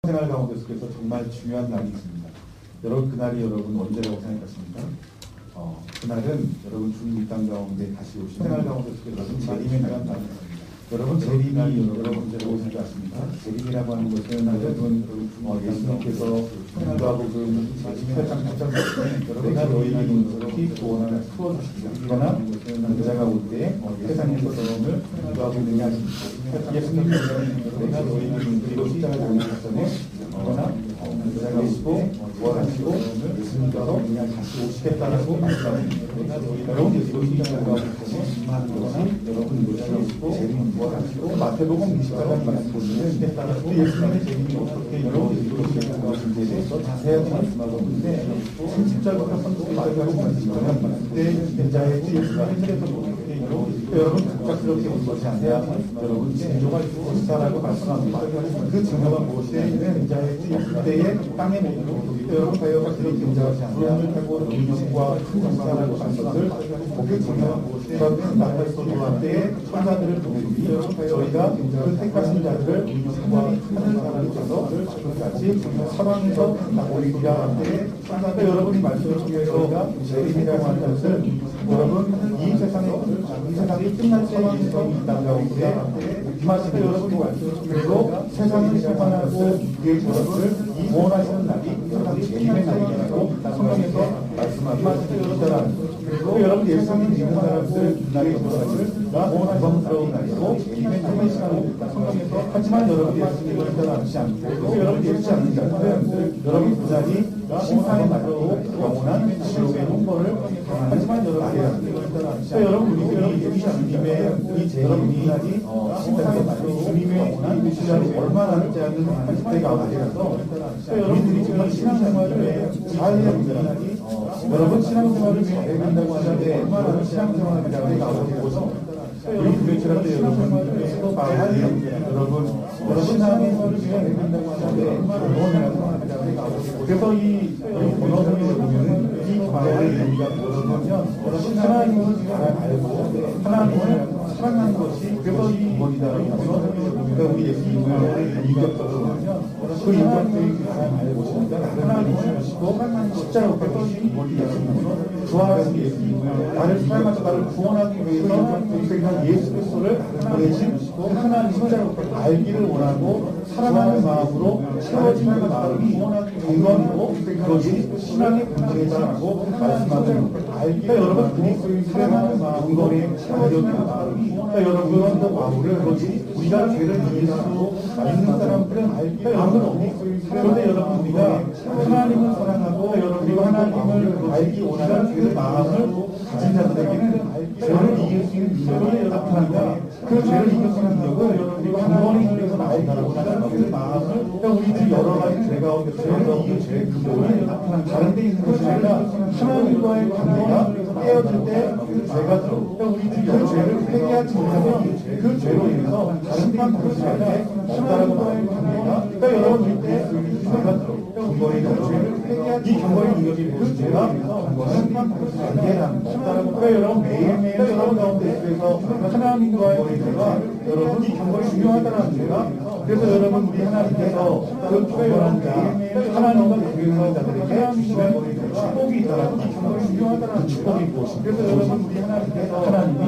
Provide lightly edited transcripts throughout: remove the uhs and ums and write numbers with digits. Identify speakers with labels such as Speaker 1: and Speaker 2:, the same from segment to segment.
Speaker 1: 생활 가운데서 그래서 정말 중요한 날이 있습니다. 여러분 그날이 여러분 언제라고 생각하십니까? 그날은 여러분 주님 이 땅 가운데 다시 오신 생활 가운데서 여러분 재림의 날입니다. 여러분 재림이 여러분 언제라고 생각하십니까? 재림이라고 하는 것은 예수님께서 공부하고 그 18장 9장 내가 너희를 눈속히 구원하여 풀어주시리라. 그러나 그자가 올 때 세상에서 너를 공부하고 있느냐 하십니다. 예수님께서는 내가 너희를 눈속히 십자가 장례하기 전에 그러나 그자가 오시고 구원하시고 예수님께서 그냥 다시 오시겠다라고 말씀합니다. 여러분 예수님이 십자가 임하는 것이 여러분 그자가 오시고 재림 구원하시고 마태복음 24장 말씀 보시면 예수님의 재림이 어떻게 여러분 이루어지는 것인지에 대해서 자세하게 말씀하고 있는데 30절부터 31절까지 말씀하면 그때 인자의 예수가 하늘에서 보는 여러분 갑작스럽게 온 것이 아니라 여러분 징조가 있을 것이다라고 말씀합니다. 그 징조가 무엇이냐면 인자의 그때의 땅에 모든 여러분 배우가 그렇게 인자하지 아니라 능력과 큰 역사라고 하는 것을 그 징조가 무엇이냐면 나팔소리와 때에 천사들을 보내주니 저희가 그 택하신 자들을 능력과 큰 사람이 돼서 같이 사방에서 오리기라 때에 천사들 여러분이 말씀을 통해서 저희가 재림이라고 하는 것을 여러분 이 세상이 끝날 때 예수님이 이 땅 가운데 임하시는 여러분이 그리고 세상을 심판하고 그의 저를 구원하시는 날이 세상이 재림의 날이라고 성경에서 말씀하시는 그리고 여러분 예수님이 믿는 사람들 날의 저를 구원하시는 날이고 재림의 날의 시간을 성경에서 하지만 여러분 예수님을 따라하지 않고 여러분 예수지 않는 자들은 여러분 그 날이 심판의 날로 영원한 지옥의 홍보를 하지만 여러분 우리 예수님의 이 재림이 심판의 날로 주님의 영원한 시간이 얼마나 남지 않는 때가 와서 우리들이 정말 신앙생활을 잘 해야 된다. 여러분 신앙생활을 잘 한다고 하는데 얼마나 신앙생활을 잘 해야 되고 우리 교회처럼 때 여러분 신앙생활을 잘 한다고 하는데 그래서 이 번호성에 보면은 이 과거의 의미가 무엇이냐면 하나님을 잘 알고 하나님을 사랑하는 것이 그래서 이 번호이다라고 번호성에 보면 우리 예수님을 인격적으로 보면 그 인격적인 잘 알고 하나님을 모시고 십자가로 뺏어진 우리 예수님 부활하신 예수님을 나를 사랑하셔 나를 구원하기 위해서 동생한 예수 그리스도를 보내시고 하나님 십자가로 알기를 원하고 사랑하는 마음으로 채워지는 그 마음이 건강이고 그것이 신앙의 본질이다라고 말씀하는 알기가 여러분 그리스도의 사랑하는 마음 건강의 자력이나 마음이 여러분 그 마음을 그것이 우리가 죄를 이길 수 있는 사람들은 알기가 아무도 없고 그런데 여러분 우리가 하나님을 사랑하고 여러분 우리가 하나님을 알기 원하는 그 마음을 가진 자들에게는 죄를 이길 수 있는 능력이 나타납니다. 그 죄를 이길 수 있는 능력은 여러분이 한번에 그래서 알기 원하는 그 마음을 우리들이 여러 가지 죄 가운데 죄를 이길 죄의 근본이 나타난 다른 데 있는 것이 아니라 하나님과의 관계가 깨어질 때 그 죄가 들어 우리들이 그 죄를 회개하지 못하면 그 죄로 인해서 심판 그것이 아니라 하나님과의 관계가 여러분 우리 때 죄가 들어 근본이 그 죄를 회개하지 이 근본의 능력이 그 죄가 심판 그것이 아니라 여러분 매일매일 여러분 가운데 그래서 하나님과의 관계가 여러분 이 근본이 중요하다는 죄가 그래서 여러분 우리 하나님께서 그 구원한 자 하나님과 교회하는 자들에게 주시는 축복이 있다라는 이 근본이 중요하다는 축복이 무엇입니까? 그래서 여러분 우리 하나님께서 하나님이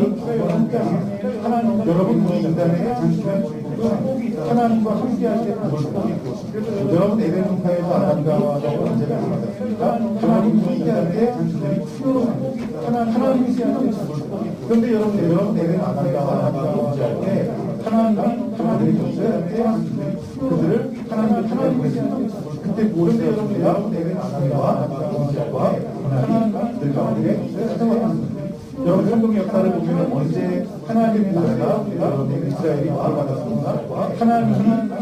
Speaker 1: 하나님 여러분 우리 인간에게 주시는 축복이 있다. 하나님과 함께할 때 그 축복이 무엇입니까? 여러분 에덴동산에서 아담과 하와가 언제나 만났습니까? 하나님 우리 인간에게 그들이 축복이 있다. 하나님이 시작하는 축복이 그런데 여러분 에덴 아담과 하와가 언제할 때 하나님이 그들을 하나님의 편에 보내시는 그때 무엇이었습니까? 여러분 에덴 아담과 하나님이 그들 가운데 찾아왔습니다. 여러분 성경의 역사를 보면 언제 하나님의 나라가 여러분 이스라엘이 구원받았습니까? 하나님이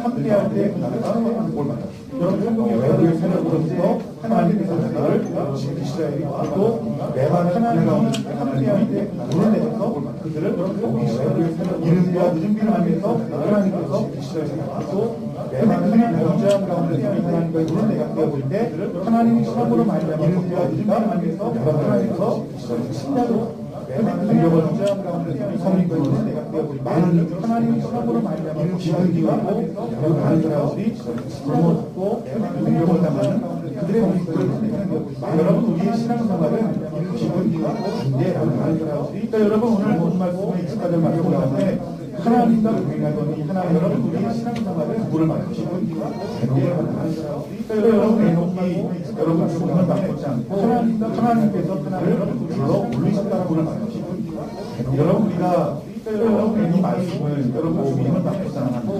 Speaker 1: 함께할 때 그 나라가 구원받았습니다. 여러분 성경의 역사를 살펴보면서 하나님의 나라를 이스라엘이 또 매번 하나님이 함께할 때 문을 내서 그들을 이름과 늦은 비를 하면서 하나님께서 이스라엘을 또 매번 하나님의 범죄함 가운데 하나님과의 문을 내가 볼 때 하나님이 시험으로 말미암아 이름과 늦은 비를 하면서 하나님께서 신나로 공격을 주장 가운데 성인권을 내가 되어버리 많은 하나님의 사랑으로 말미암아 기분기와 많은 사람들이 넘어졌고 공격을 당하는 그들의 모습을 여러분 우리의 신앙생활은 기분기와 반대라는 많은 사람들이 여러분 오늘 모든 말씀에 익숙하게 말하고 나왔는데 하나님과 동행하더니 하나님 여러분 우리의 신앙생활은 물을 맞으시고 반대라는 많은 사람들이 여러분 에녹이 여러분 죽음을 맛보지 않고 하나님께서 하나님을 불러 올리셨다는 분을 맞으시고 여러분 우리가 여러분 이 말씀을 여러분 믿음을 받지 않고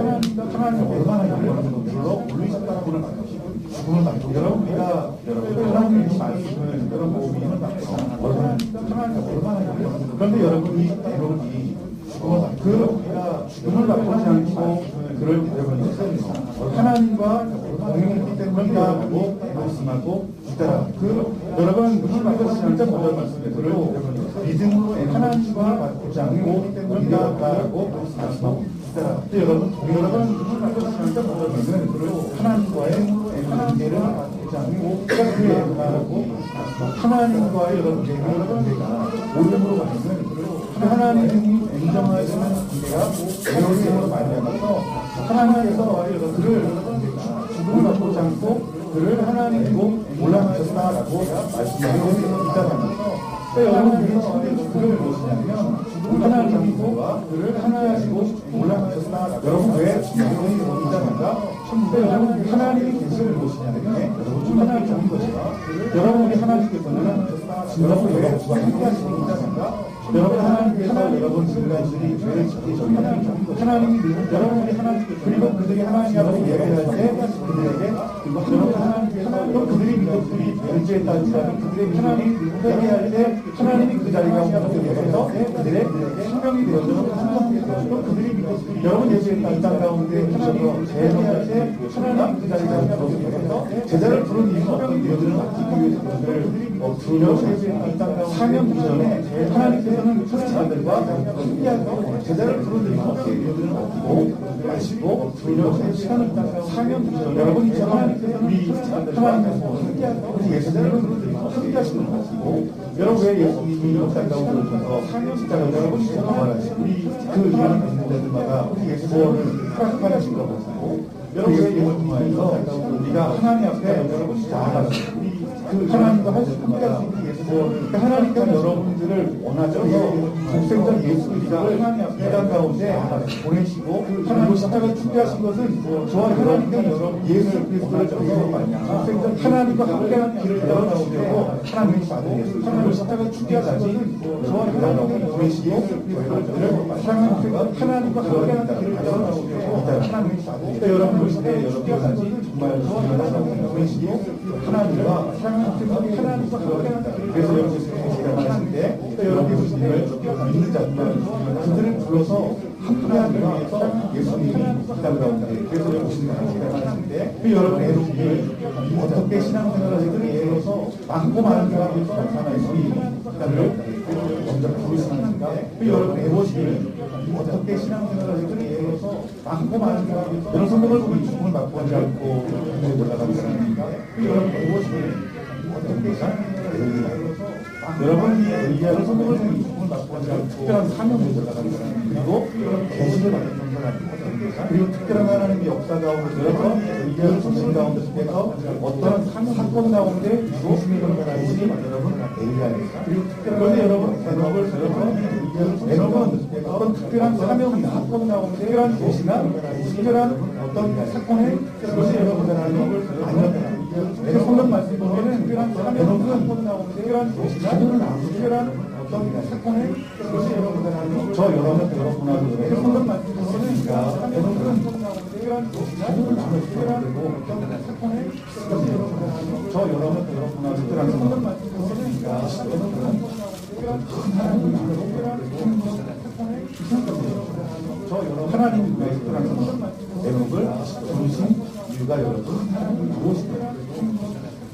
Speaker 1: 하나님 얼마나 여러분 불러 올리셨다는 분을 맞으시고 죽음을 맞고 여러분 우리가 하나님의 이 말씀을 여러분 믿음을 받지 않고 하나님 얼마나 그런데 여러분이 에녹이 우리가 죽음을 맛보지 않고 그럴 때 여러분 하나님과 동행했기 때문에 하고 말씀하고 있더라. 여러분 하나님과 진짜 모든 말씀을 믿음으로 하나님과 맛보지 않고 우리가 하고 말씀하고 있더라. 여러분 진짜 모든 말씀을 하나님과의 관계를 맛보지 않고 그렇게 하고 하나님과의 여러분 관계가 오름으로 가는 하나님이 인정하시는 관계가 에녹으로 말미암아서 하나님께서 그를 죽음을 맛보지 않고 그를 하나님이고 올라가셨다라고 말씀하고 있다면서 여러분 우리 친구들 그를 무엇이냐면 하나님이고 그를 하나님이고 올라가셨다. 여러분 왜 여러분이 있다는가? 여러분 하나님이 계시를 무엇이냐면 여러분 하나님 적인 것이다. 여러분 우리 하나님께서는 여러분 왜 함께 하시는 있다는가? 여러분 하나님께서 여러분 지금까지 죄를 짓기 전에 하나님이 여러분 우리 하나님께서 그리고 그들이 하나님 앞에 예배할 때 그들에게 여러분 하나님께서 또 그들이 믿음들이 변제했다는 사람이 그들의 하나님 예배할 때 하나님이 그 자리가 오셔서 그들의 생명이 되어서 또 그들이 믿음들이 여러분 예배했다 이 땅 가운데 오셔서 예배할 때 하나님 그 자리가 오셔서 제자를 부른 이유는 어떤 이유들은 맡기기 위해서 그들을 부르려고 예배했다 이 땅 가운데 사명 이전에 하나님께서는 크리스찬들과 함께하고 제자를 부르는 이유는 어떤 이유들은 맡기고 마시고 부르려고 시간을 사명 이전 여러분 이제 하나님께서는 우리 하나님께서 함께하고 우리 예수님을 함께하시는 것이고 여러분 왜 예수님이 역사 가운데 오셔서 십자가 여러분 이제 부활하시고 우리 그 이해를 믿는 자들마다 우리 예수님을 허락하시는 것이고 여러분 왜 예수님에서 우리가 하나님 앞에 여러분 나아가시고 우리 그 하나님과 함께할 수 있는 예수님 하나님께서 여러분들을 원하셔서 독생자 예수 그리스도를 이 땅 가운데 보내시고 그리고 십자가를 준비하신 것은 저와 하나님과 여러분 예수 그리스도를 통해서 독생자 하나님과 함께하는 길을 열어나오려고 하나님이 받은 예수 그리고 십자가를 준비하신 것은 저와 하나님과 보내시고 사랑하는 하나님과 함께하는 길을 열어나오려고 하나님이 받은 여러분 시대 여러분까지 정말 저와 하나님과 보내시고 하나님과 하나님과 그래서 여러분 제가 말하는데 여러분 예수님을 믿는 자들은 그들을 불러서 함께하기 위해서 예수님이 이 땅 가운데 그래서 여러분 제가 말하는데 여러분 에녹이 어떻게 신앙생활을 하시더니 불러서 많고 많은 사람이 나타나서 이 땅을 먼저 부르시는가 여러분 에녹이 어떻게 신앙생활을 하시더니 불러서 많고 많은 사람이 여러 성경을 보면 죽음을 맛보지 않고 하늘에 올라가는 사람입니다. 여러분 에녹이 어떻게 여러분이 얘기하는 성경을 보면 죽음을 맛보지 않고 특별한 사명을 올라가는 사람 그리고 계시를 받는 사람 그리고 특별한 하나님의 역사 가운데서 얘기하는 성경 가운데 속에서 어떤 사건 가운데 예수님의 사람이 여러분 엘리야입니다. 그리고 그런데 여러분 에녹은 어떤 특별한 사명이 사건 가운데 특별한 계시나 특별한 어떤 사건에 그것이 여러분 하나님을 아니었다. 성경 말씀 보면은 특별한 사건 가운데 특별한 계시나 특별한 어떤 사건에 그것이 여러분 하나님 저 여러분하고 성경 말씀 보면은 특별한 계시나 특별한 어떤 사건에 그것이 여러분 하나님 저 여러분하고 특별한 성경 말씀 보면은 하나님 왜 특별한 에녹을 부르신 이유가 여러분 무엇입니까?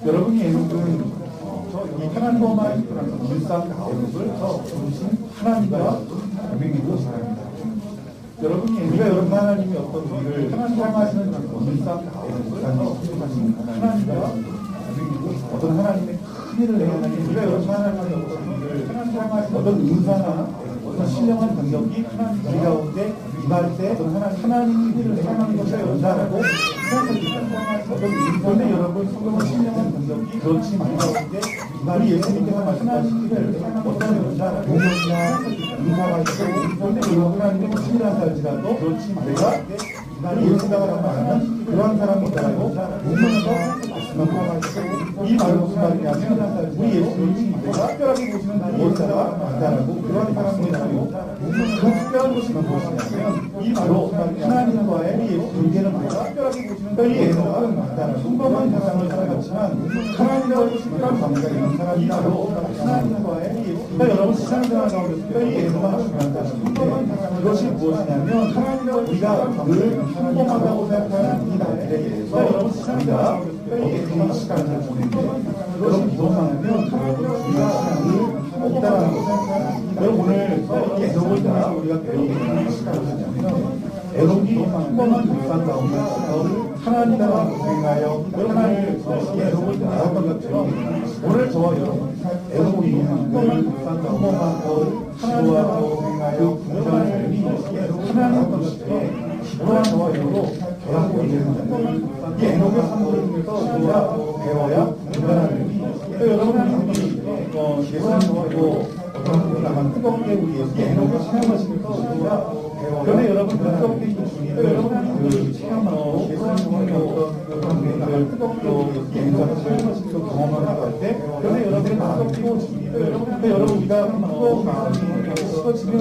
Speaker 1: 여러분이 에녹은 이 하나님과의 일상 에녹을 부르신 하나님과 동행이고 사랑입니다. 여러분이 우리가 여러분 하나님이 어떤 우리를 사랑하시는 일상 에녹을 부르신 하나님과 동행이고 어떤 하나님의 큰 일을 해야 하는 게 우리가 여러 하나님의 어떤 은사나 어떤 신령한 능력이 우리 가운데 임할 때 하나님 일을 하는 것을 연다라고 생각합니다. 그런데 여러분 성경의 신령한 능력이 그렇지 우리 가운데 우리 예수님께서 말씀하신 일을 어떤 연다라고 은사가 있고 그런데 여러분 하나님의 신이라 할지라도 그렇지 내가 우리 예수다라고 말하는 그러한 사람이 있다라고 보면서 말씀하고 이 말은 무슨 말이냐면 우리 예수님이 내가 특별하게 보시는 무엇이다가 있다라고 그러한 사람이 있다라고 그 특별한 것이 무엇이냐면 이 말로 하나님과의 관계는 내가 특별하게 보시는 이 예수는 있다라고 평범한 세상을 살아갔지만 하나님과의 특별한 관계가 있는 사람이 바로 하나님과의 그러니까 여러분 신앙생활 가운데 이 예수가 중요하다는 그것이 무엇이냐면 하나님과 우리가 늘 평범하다고 생각하는 이 나라에 여러분 우리가 어떻게 시간을 보내는데 여러분 무엇하냐면 여러분 우리가 시간을 있다라는 거 여러분 오늘 에녹을 통해서 우리가 배우는 시간을 보냐면 에녹이 평범한 일상 가운데서 하나님과 동행하여 하나님을 에녹을 알았던 것처럼 오늘 저와 여러분 에녹이 평범한 일상 가운데서 하나님과 동행하여 부정한 삶이 하나님 것이기에 기도와 저와 여러분 배우고 있는 이 에녹의 삶을 통해서 우리가 배워야 분별하는 여러분들이 예수님하고 어떤 분이 나만 뜨겁게 우리 예수님 에녹을 체험하시면서 우리가 그런데 여러분 뜨겁게 이 중에 여러분들이 체험하고 예수님하고 어떤 분이 뜨겁게 예수님을 체험하시면서 경험하고 할 때 그런데 여러분이 뜨겁게 근데 여러분 우리가 뜨거운 마음이 식어지면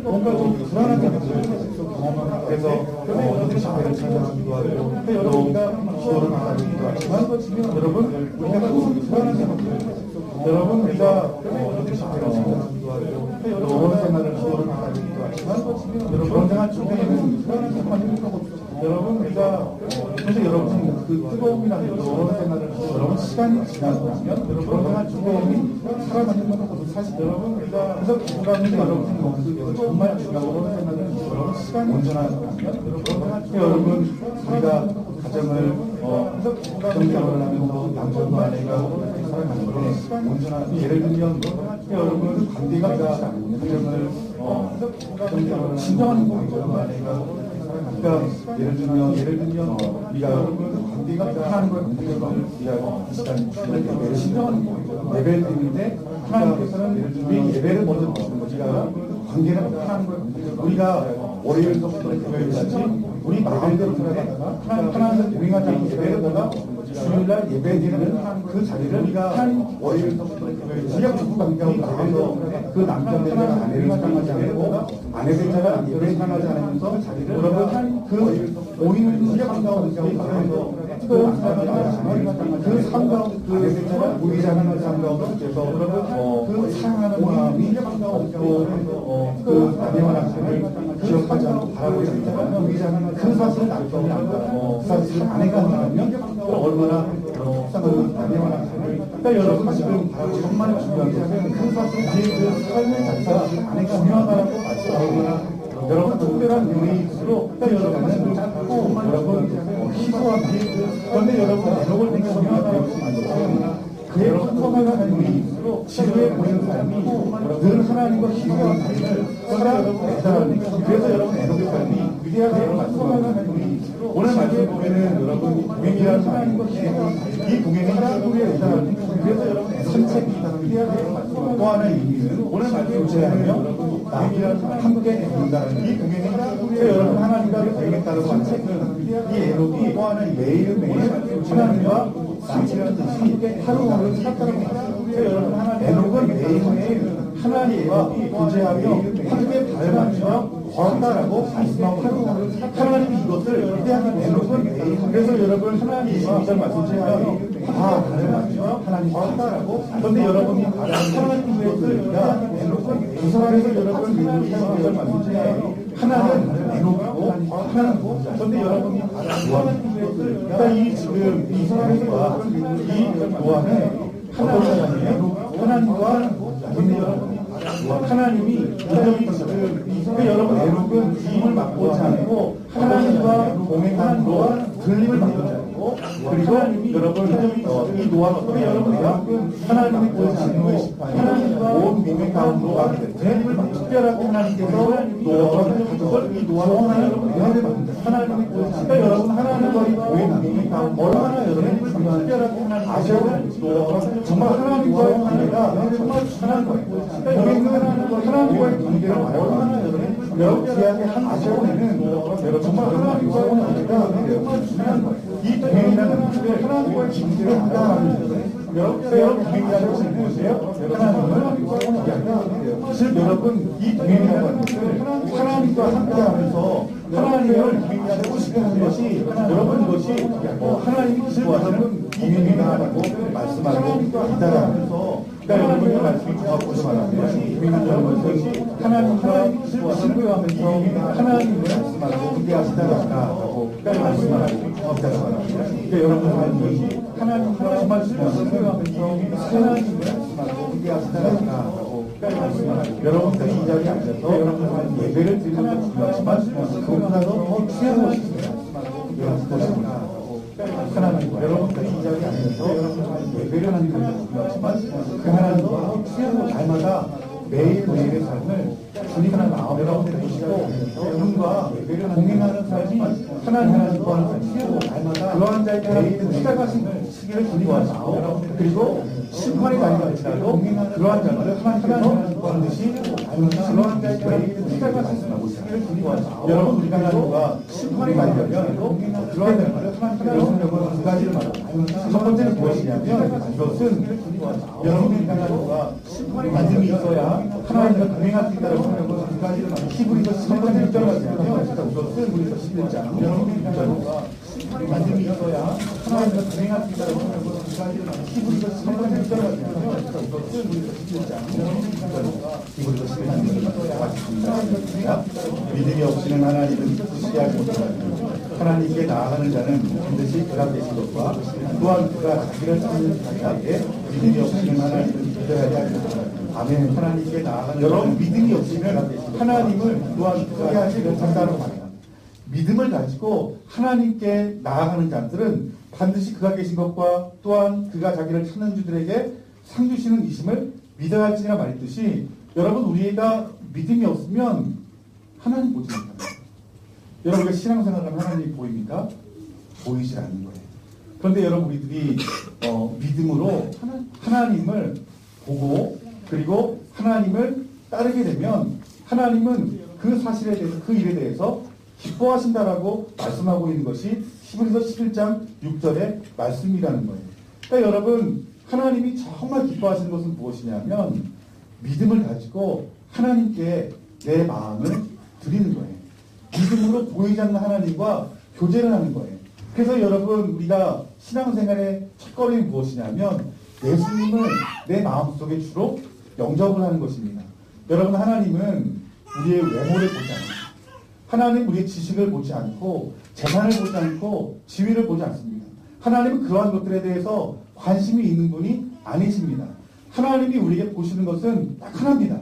Speaker 1: 뭔가 좀 불안하게 경험하고 그래서 여러분들이 자매를 찾아가기도 하고 여러분 우리가 기도를 나가기도 하지만 여러분 우리가 불안하게 여러분 우리가 자매를 찾아가기도 하고 여러분 생활을 기도를 나가기도 하지만 여러분 그런 생활 중에는 불안한 생활을 하고 여러분 우리가 그래서 여러분 그 뜨거움이나 여러분 생활을 여러분 시간이 지나고 나면 여러분 생활 뜨거움이 살아가는 것도 사실 여러분 우리가 그래서 기도하는 여러분 정말 중요한 생활을 여러분 시간이 온전하고 나면 여러분 우리가 가정을 정경을 하면서 남편과 아내가 살아가는데 온전한 예를 들면 여러분 관계가 가정을 진정한 남편과 아내가 그러니까 예를 들면 우리가 관계가 하나님과 관계를 우리가 이 시간 진정한 예배를 드리는데 하나님께서는 우리 예배를 먼저 보시는 거지. 관계는 하나님과 우리가 월요일부터 금요일까지 우리 마음대로 살아가다가 하나님과 동행하지 않고 예배를 보다가 주일날 예배 드리는 그 자리를 우리가 월요일부터 금요일까지 우리가 무슨 관계하고 마음대로 그 남편 대자가 아내를 사랑하지 않고 아내 대자가 예배를 사랑하지 않으면서 여러분 그 모이는 시간 가운데 그 상가운데 그 대자가 보이지 않는 상가운데서 그 사랑하는 마음이 그 아내와 남편을 기억하지 않고 바라보지 않다가 보이지 않는 그 사실을 남편이 안다. 그 사실을 아내가 안다면 얼마나 그 아내와 남편을 그러니까 여러분 지금 정말 중요한 것은 그 사실을 그 삶의 자체가 아내가 중요하다고 말씀하고 여러분 특별한 요리일수록 여러분은 작고 여러분 희소한 그런데 여러분 에녹을 되게 중요하다고 말씀하셨어요. 그의 평범한 요리일수록 지루해 보이는 삶이 늘 하나님과 희소한 삶을 살아가는 그래서 여러분 에녹의 삶이 위대하다고 말씀하는 요리일수록 오늘 말씀 보면은 여러분 동행이라는 하나님과 이 동행이 하나님의 의사라는 그래서 여러분 산책이 위대하다고 말씀하고 또 하나의 의미는 오늘 말씀 제하며 남이랑 함께 된다는 이 동행이 여러분 하나님과 동행에 따라서 산책은 이 에녹이 또 하나의 매일매일 하나님과 남이라는 뜻이 하루하루 살았다는 거예요. 여러분 에녹은 매일매일 하나님과 교제하며 함께 발을 맞추며 걸었다라고 말씀하고 있습니다. 하나님이 이것을 위대하게 에녹은 그래서 여러분 하나님과 교제하며 발을 맞추며 하나님 걸었다라고 그런데 여러분이 하나님 이것을 위대하게 에녹은 이 사람에서 여러분 이것을 말씀하시나요? 하나는 에녹이고 하나는 그런데 여러분이 그러니까 이 지금 이 사람과 이 노아는 어떤 사람이에요? 하나님과 하나님이 여러분이 지금 여러분 에녹은 힘을 막고지 않고 하나님과 동행함으로 들림을 받지 않고 하고 그리고 여러분 이 노아는 어떻게 여러분이가 하나님이 보이지 않는 하나님과 온 민의 가운데로 가게 되는데 특별하게 하나님께서 노아와 가족을 이 노아와 하나님을 받는다. 하나님이 보이지 않는 여러분 하나님과 이 보이는 민의 가운데 얼마나 여러분이 특별하게 하나님 아셔야 되는 노아와 정말 하나님과의 관계가 정말 하나님과의 관계를 얼마나 여러분 귀하게 하나님은 여러분 정말 하나님과의 관계가 정말 중요한 거예요. 이 동행이라는 것을 하나님과의 관계를 한다는 여러분 동행이라는 것은 무엇이에요? 하나님을 즉 여러분 이 동행이라는 것을 하나님과 함께하면서 하나님을 모시는 것이 여러분 이것이 하나님이 기뻐하시는 동행이라고 말씀하고 있다라면서 그러니까 여러분 이 말씀이 정확하게 말하면 동행이라는 것이 하나님과 신부하면서 하나님을 말씀하고 함께하시다라고 말씀하고 있다라고 합니다. 그러니까 여러분 말씀이 하나님과 정말 신부하면서 하나님을 말씀하고 함께하시다라고 여러분들이 이 자리에 앉아서 여러분들 예배를 드리는 것도 중요하지만 그보다도 더 중요한 것이 있습니다. 하나님과 여러분들이 이 자리에 앉아서 여러분들 예배를 하는 것도 중요하지만 그 하나님과 더 중요한 것 날마다 매일매일의 삶을 주님 하나님 마음에 보시고 그분과 동행하는 삶이 하나님과 하는 삶이고 날마다 그러한 자의 매일 시작하신 시기를 주님 하시고 그리고 심판이 가능할지라도 그러한 자들을 하나님께서 반드시 그러한 자의 매일 시작하신 시기를 주님 하시고 여러분 우리가 하나님과 심판이 가능하면 그러한 자들을 하나님께서 두 가지를 말합니다. 첫 번째는 무엇이냐면 이것은 여러분이 하나님과 믿음이 있어야 하나님과 동행할 수 있다고 하는 것은 두 가지를 말합니다. 히브리서 11장 1절을 하시면 이것은 히브리서 11장 여러분이 하나님과 믿음이 있어야 하나님과 동행할 수 있다고 하는 것은 두 가지를 말합니다. 히브리서 11장 1절을 하시면 이것은 히브리서 11장 히브리서 11장 맞습니다. 믿음이 없이는 하나님을 지시하지 못합니다. 하나님께 나아가는 자는 반드시 그가 계신 것과 또한 그가 자기를 찾는 자에게 믿음이 없이는 하나님을 믿어야 합니다. 아멘. 하나님께 나아가는 여러분 믿음이 없이는 하나님을 또한 그가 자기를 찾다고 말합니다. 믿음을 가지고 하나님께 나아가는 자들은 반드시 그가 계신 것과 또한 그가 자기를 찾는 주들에게 상 주시는 이심을 믿어야 할지라 말했듯이 여러분 우리가 믿음이 없으면 하나님 보지 못합니다. 여러분과 신앙생활하면 하나님이 보입니까? 보이질 않는 거예요. 그런데 여러분 우리들이 믿음으로 하나님을 보고 그리고 하나님을 따르게 되면 하나님은 그 사실에 대해서 그 일에 대해서 기뻐하신다라고 말씀하고 있는 것이 히브리서 11장 6절의 말씀이라는 거예요. 그러니까 여러분 하나님이 정말 기뻐하시는 것은 무엇이냐면 믿음을 가지고 하나님께 내 마음을 드리는 거예요. 믿음으로 보이지 않는 하나님과 교제를 하는 거예요. 그래서 여러분 우리가 신앙생활의 첫걸음이 무엇이냐면 예수님을 내 마음속에 주로 영접을 하는 것입니다. 여러분 하나님은 우리의 외모를 보지 않습니다. 하나님 우리의 지식을 보지 않고 재산을 보지 않고 지위를 보지 않습니다. 하나님은 그러한 것들에 대해서 관심이 있는 분이 아니십니다. 하나님이 우리에게 보시는 것은 딱 하나입니다.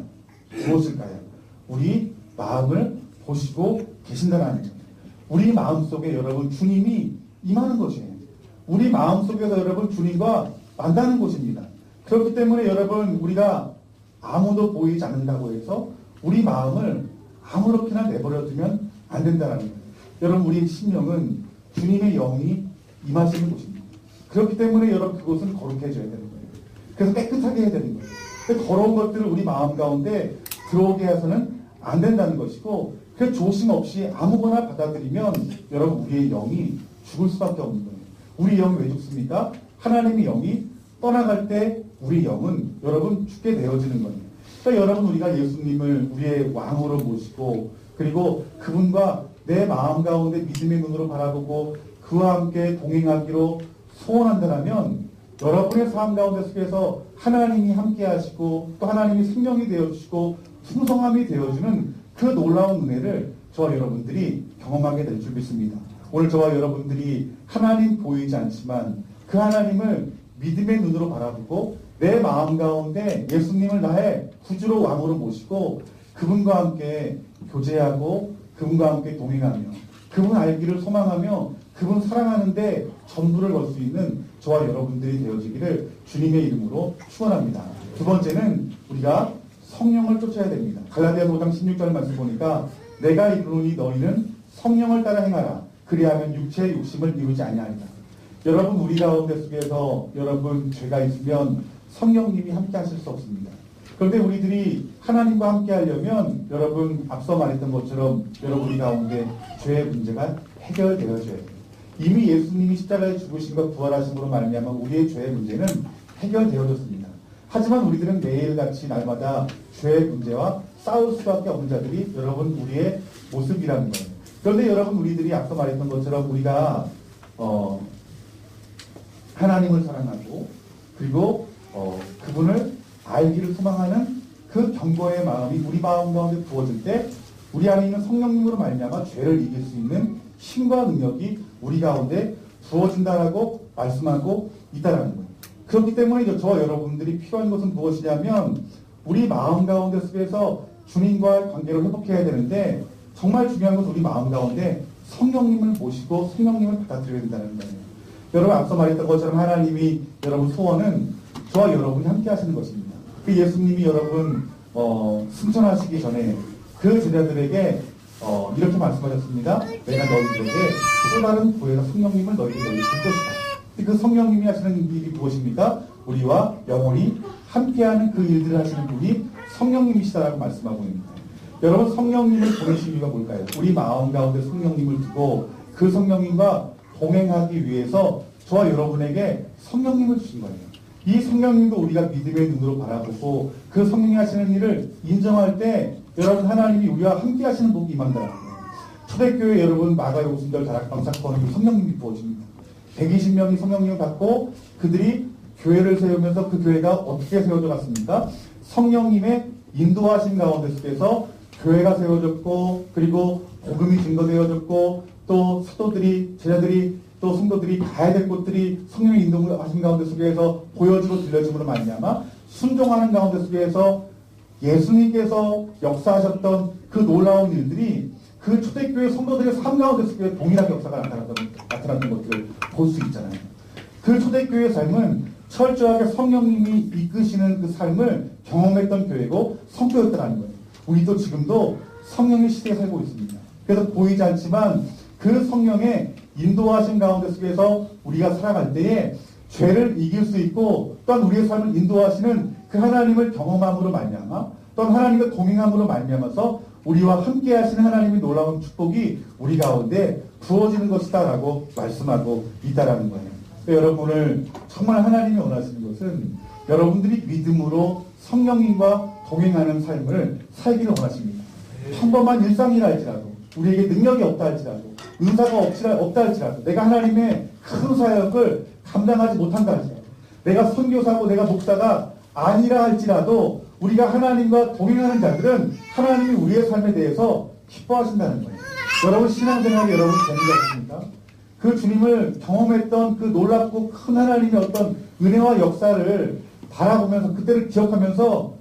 Speaker 1: 무엇일까요? 우리 마음을 보시고 계신다는 거예요. 우리 마음속에 여러분 주님이 임하는 것이에요. 우리 마음속에서 여러분 주님과 만나는 곳입니다. 그렇기 때문에 여러분 우리가 아무도 보이지 않는다고 해서 우리 마음을 아무렇게나 내버려두면 안 된다는 거예요. 여러분 우리의 심령은 주님의 영이 임하시는 곳입니다. 그렇기 때문에 여러분 그곳은 거룩해져야 되는 거예요. 그래서 깨끗하게 해야 되는 거예요. 더러운 것들을 우리 마음 가운데 들어오게 해서는 안 된다는 것이고 그 조심 없이 아무거나 받아들이면 여러분 우리의 영이 죽을 수밖에 없는 거예요. 우리 영이 왜 죽습니까? 하나님의 영이 떠나갈 때 우리 영은 여러분 죽게 되어지는 거예요. 그러니까 여러분 우리가 예수님을 우리의 왕으로 모시고 그리고 그분과 내 마음 가운데 믿음의 눈으로 바라보고 그와 함께 동행하기로 소원한다면 여러분의 삶 가운데 속에서 하나님이 함께 하시고 또 하나님이 생명이 되어주시고 풍성함이 되어주는 그 놀라운 은혜를 저와 여러분들이 경험하게 될 줄 믿습니다. 오늘 저와 여러분들이 하나님 보이지 않지만 그 하나님을 믿음의 눈으로 바라보고 내 마음 가운데 예수님을 나의 구주로 왕으로 모시고 그분과 함께 교제하고 그분과 함께 동행하며 그분 알기를 소망하며 그분 사랑하는데 전부를 걸 수 있는 저와 여러분들이 되어지기를 주님의 이름으로 축원합니다. 두 번째는 우리가 성령을 쫓아야 됩니다. 갈라디아서 5장 16절 말씀 보니까 내가 이르노니 너희는 성령을 따라 행하라. 그리하면 육체의 욕심을 이루지 아니하리라. 여러분 우리 가운데 속에서 여러분 죄가 있으면 성령님이 함께 하실 수 없습니다. 그런데 우리들이 하나님과 함께 하려면 여러분 앞서 말했던 것처럼 여러분 가운데 죄의 문제가 해결되어져야 돼요. 이미 예수님이 십자가에 죽으심과 부활하심으로 말미암아 우리의 죄의 문제는 해결되어졌습니다. 하지만 우리들은 매일같이 날마다 죄의 문제와 싸울 수밖에 없는 자들이 여러분 우리의 모습이라는 거예요. 그런데 여러분 우리들이 앞서 말했던 것처럼 우리가 하나님을 사랑하고 그리고 그분을 알기를 소망하는 그 경고의 마음이 우리 마음 가운데 부어질 때 우리 안에 있는 성령님으로 말미암아 죄를 이길 수 있는 힘과 능력이 우리 가운데 부어진다라고 말씀하고 있다라는 거예요. 그렇기 때문에 저와 여러분들이 필요한 것은 무엇이냐면 우리 마음 가운데 속에서 주님과의 관계를 회복해야 되는데 정말 중요한 것은 우리 마음 가운데 성령님을 모시고 성령님을 받아들여야 된다는 거예요. 여러분 앞서 말했던 것처럼 하나님이 여러분 소원은 저와 여러분이 함께 하시는 것입니다. 그 예수님이 여러분 승천하시기 전에 그 제자들에게 이렇게 말씀하셨습니다. 내가 너희들에게 또 다른 보혜사 성령님을 너희에게 줄 것이다. 그 성령님이 하시는 일이 무엇입니까? 우리와 영원히 함께하는 그 일들을 하시는 분이 성령님이시다라고 말씀하고 있습니다. 여러분 성령님을 보내신 이유가 뭘까요? 우리 마음 가운데 성령님을 두고 그 성령님과 동행하기 위해서 저와 여러분에게 성령님을 주신 거예요. 이 성령님도 우리가 믿음의 눈으로 바라보고 그 성령이 하시는 일을 인정할 때 여러분 하나님이 우리와 함께 하시는 복이 임한다는 거예요. 초대교회 여러분 마가의 오순절 다락방 사건은 성령님이 부어집니다. 120명이 성령님을 받고 그들이 교회를 세우면서 그 교회가 어떻게 세워져 갔습니까? 성령님의 인도하신 가운데 속에서 교회가 세워졌고 그리고 복음이 증거되어졌고 또 사도들이 제자들이 또 성도들이 가야 될 곳들이 성령의 인도하신 가운데 속에서 보여지고 들려짐으로 말미암아 순종하는 가운데 속에서 예수님께서 역사하셨던 그 놀라운 일들이 그 초대교회 성도들의 삶 가운데 속에 동일하게 역사가 나타났던 것들을 볼 수 있잖아요. 그 초대교회의 삶은 철저하게 성령님이 이끄시는 그 삶을 경험했던 교회고 성교였다는 거예요. 우리도 지금도 성령의 시대에 살고 있습니다. 그래서 보이지 않지만 그 성령의 인도하신 가운데 속에서 우리가 살아갈 때에 죄를 이길 수 있고 또한 우리의 삶을 인도하시는 그 하나님을 경험함으로 말미암아 또한 하나님과 동행함으로 말미암아서 우리와 함께 하시는 하나님의 놀라운 축복이 우리 가운데 부어지는 것이다 라고 말씀하고 있다라는 거예요. 여러분을 정말 하나님이 원하시는 것은 여러분들이 믿음으로 성령님과 동행하는 삶을 살기를 원하십니다. 평범한 일상이라 할지라도 우리에게 능력이 없다 할지라도 은사가 없다 할지라도 내가 하나님의 큰 사역을 감당하지 못한다 할지라도 내가 선교사고 내가 목사가 아니라 할지라도 우리가 하나님과 동행하는 자들은 하나님이 우리의 삶에 대해서 기뻐하신다는 거예요. 여러분 신앙생활이 여러분 재미가 없습니까? 그 주님을 경험했던 그 놀랍고 큰 하나님의 어떤 은혜와 역사를 바라보면서 그때를 기억하면서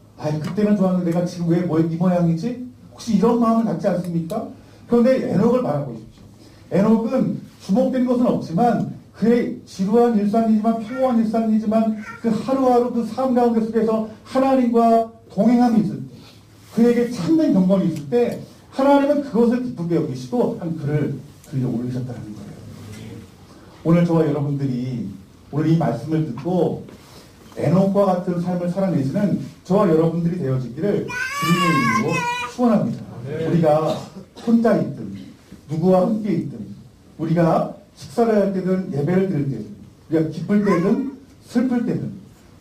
Speaker 1: 그때는 좋았는데 내가 지금 왜 이 모양이지? 혹시 이런 마음을 갖지 않습니까? 그런데 에녹을 바라보십시오. 에녹은 주목된 것은 없지만 그의 지루한 일상이지만 평범한 일상이지만 그 하루하루 그 삶 가운데 속에서 하나님과 동행함이 있을 때 그에게 참된 경건이 있을 때 하나님은 그것을 기쁘게 여기시고 한 글을 올리셨다는 거예요. 오늘 저와 여러분들이 오늘 이 말씀을 듣고 에녹과 같은 삶을 살아내시는 저와 여러분들이 되어지기를 주님의 이름으로 축원합니다. 우리가 혼자 있든 누구와 함께 있든 우리가 식사를 할 때든 예배를 드릴 때든 우리가 기쁠 때든 슬플 때든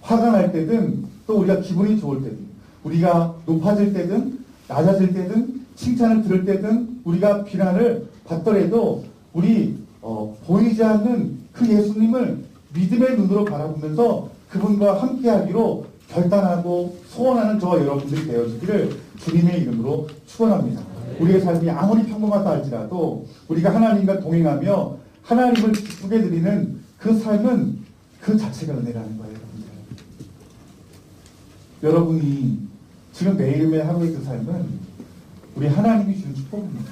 Speaker 1: 화가 날 때든 또 우리가 기분이 좋을 때든 우리가 높아질 때든 낮아질 때든 칭찬을 들을 때든 우리가 비난을 받더라도 우리 보이지 않는 그 예수님을 믿음의 눈으로 바라보면서 그분과 함께하기로 결단하고 소원하는 저와 여러분들이 되어지기를 주님의 이름으로 축원합니다. 우리의 삶이 아무리 평범하다 할지라도 우리가 하나님과 동행하며 하나님을 기쁘게 드리는 그 삶은 그 자체가 은혜라는 거예요. 여러분이 지금 매일매일 하루의 그 삶은 우리 하나님이 주는 축복입니다.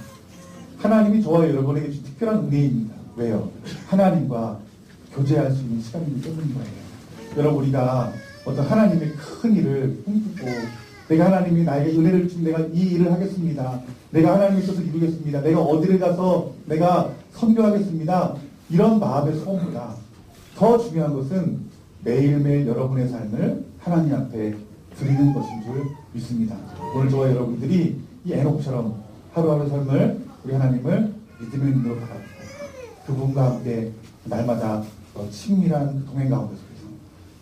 Speaker 1: 하나님이 저와 여러분에게 주신 특별한 은혜입니다. 왜요? 하나님과 교제할 수 있는 시간이기 때문인 거예요. 여러분, 우리가 어떤 하나님의 큰 일을 꿈꾸고 내가 하나님이 나에게 은혜를 주면 내가 이 일을 하겠습니다. 내가 하나님의 뜻을 이루겠습니다. 내가 어디를 가서 내가 선교하겠습니다. 이런 마음의 소원보다 더 중요한 것은 매일매일 여러분의 삶을 하나님 앞에 드리는 것인 줄 믿습니다. 오늘 저와 여러분들이 이 에녹처럼 하루하루 삶을 우리 하나님을 믿음의 눈으로 바라보고 그분과 함께 날마다 친밀한 동행 가운데 속에서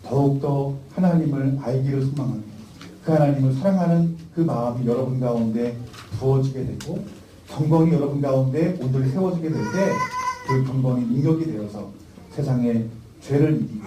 Speaker 1: 더욱더 하나님을 알기를 소망하는 그 하나님을 사랑하는 그 마음이 여러분 가운데 부어지게 되고 경건이 여러분 가운데 온전히 세워지게 될 때 그 경건이 능력이 되어서 세상의 죄를 이기고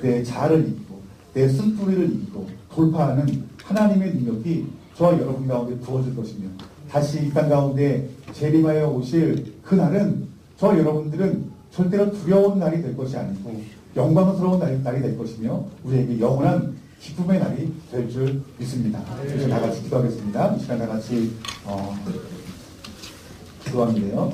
Speaker 1: 내 자아를 이기고 내 쓴뿌리를 이기고 돌파하는 하나님의 능력이 저와 여러분 가운데 부어질 것이며 다시 이 땅 가운데 재림하여 오실 그 날은 저와 여러분들은 절대로 두려운 날이 될 것이 아니고 영광스러운 날이 될 것이며 우리에게 영원한 기쁨의 날이 될 줄 믿습니다. 그래서 다 같이 기도하겠습니다. 이 시간 다 같이 기도하는데요.